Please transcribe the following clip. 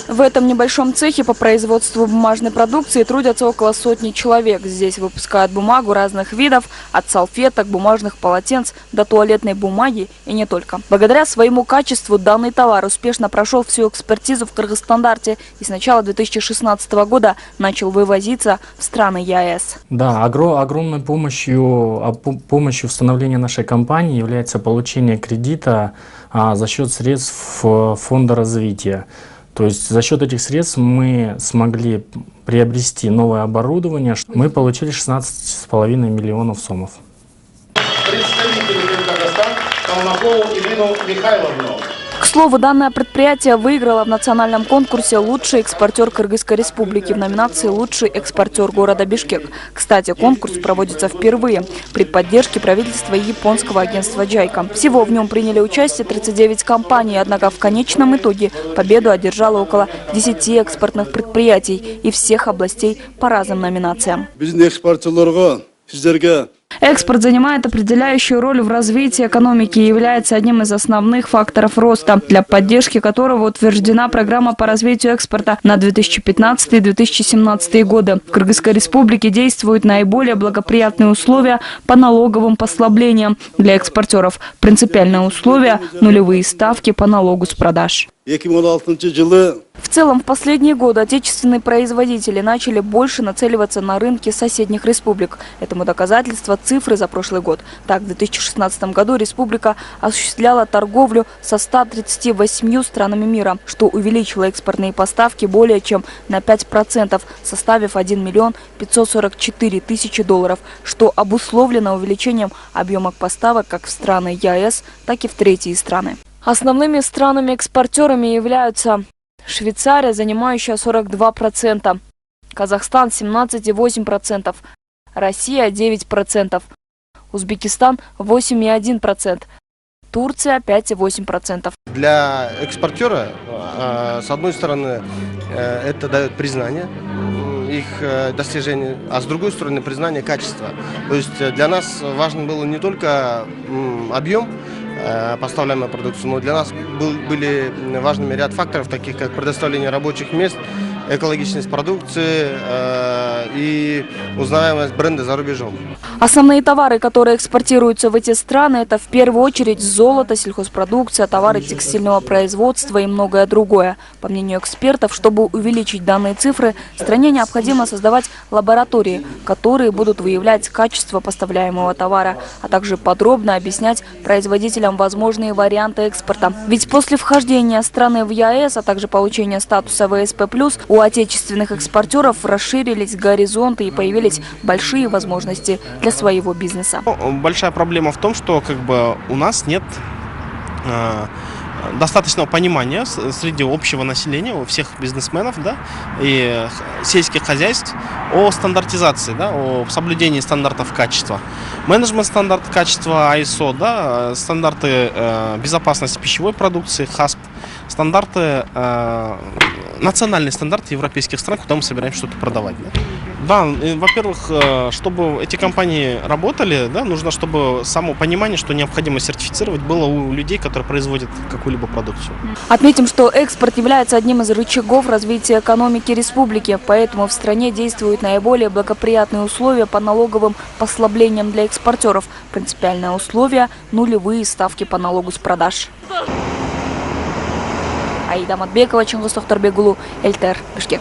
В этом небольшом цехе по производству бумажной продукции трудятся около сотни человек. Здесь выпускают бумагу разных видов, от салфеток, бумажных полотенц до туалетной бумаги и не только. Благодаря своему качеству данный товар успешно прошел всю экспертизу в Кыргызстандарте и с начала 2016 года начал вывозиться в страны ЕАЭС. Да, огромной помощью в нашей компании является получение кредита за счет средств фонда развития. То есть за счет этих средств мы смогли приобрести новое оборудование. Мы получили 16,5 миллионов сомов. Представителю Кыргызстана Калмыкову Ирину Михайловну. К слову, данное предприятие выиграло в национальном конкурсе «Лучший экспортер Кыргызской республики» в номинации «Лучший экспортер города Бишкек». Кстати, конкурс проводится впервые при поддержке правительства и японского агентства «Джайка». Всего в нем приняли участие 39 компаний, однако в конечном итоге победу одержало около 10 экспортных предприятий и всех областей по разным номинациям. Экспорт занимает определяющую роль в развитии экономики и является одним из основных факторов роста, для поддержки которого утверждена программа по развитию экспорта на 2015-2017 годы. В Кыргызской республике действуют наиболее благоприятные условия по налоговым послаблениям для экспортеров. Принципиальное условие – нулевые ставки по налогу с продаж. В целом, в последние годы отечественные производители начали больше нацеливаться на рынки соседних республик. Этому доказательство цифры за прошлый год. Так, в 2016 году республика осуществляла торговлю со 138 странами мира, что увеличило экспортные поставки более чем на 5%, составив 1 миллион 544 тысячи долларов, что обусловлено увеличением объема поставок как в страны ЕАЭС, так и в третьи страны. Основными странами-экспортерами являются Швейцария, занимающая 42%, Казахстан 17,8%, Россия 9%, Узбекистан 8,1%, Турция 5,8%. Для экспортера, с одной стороны, это дает признание их достижений, а с другой стороны признание качества. То есть для нас важен был не только объем поставляемой продукции, но для нас были важными ряд факторов, таких как предоставление рабочих мест, экологичность продукции и узнаваемость бренда за рубежом. Основные товары, которые экспортируются в эти страны, это в первую очередь золото, сельхозпродукция, товары текстильного производства и многое другое. По мнению экспертов, чтобы увеличить данные цифры, стране необходимо создавать лаборатории, которые будут выявлять качество поставляемого товара, а также подробно объяснять производителям возможные варианты экспорта. Ведь после вхождения страны в ЕАЭС, а также получения статуса ВСП+, у отечественных экспортеров расширились горизонты и появились большие возможности для своего бизнеса. Большая проблема в том, что у нас нет достаточного понимания среди общего населения, у всех бизнесменов, и сельских хозяйств о стандартизации, о соблюдении стандартов качества. Менеджмент стандарт качества ISO, стандарты безопасности пищевой продукции, ХАСП, стандарты, национальные стандарты европейских стран, куда мы собираемся что-то продавать. Да, во-первых, чтобы эти компании работали, нужно, чтобы само понимание, что необходимо сертифицировать, было у людей, которые производят какую-либо продукцию. Отметим, что экспорт является одним из рычагов развития экономики республики, поэтому в стране действуют наиболее благоприятные условия по налоговым послаблениям для экспортеров. Принципиальное условие – нулевые ставки по налогу с продаж. Аида Матбекова, Чингис Тохтарбегулу, ЛТР, Бишкек.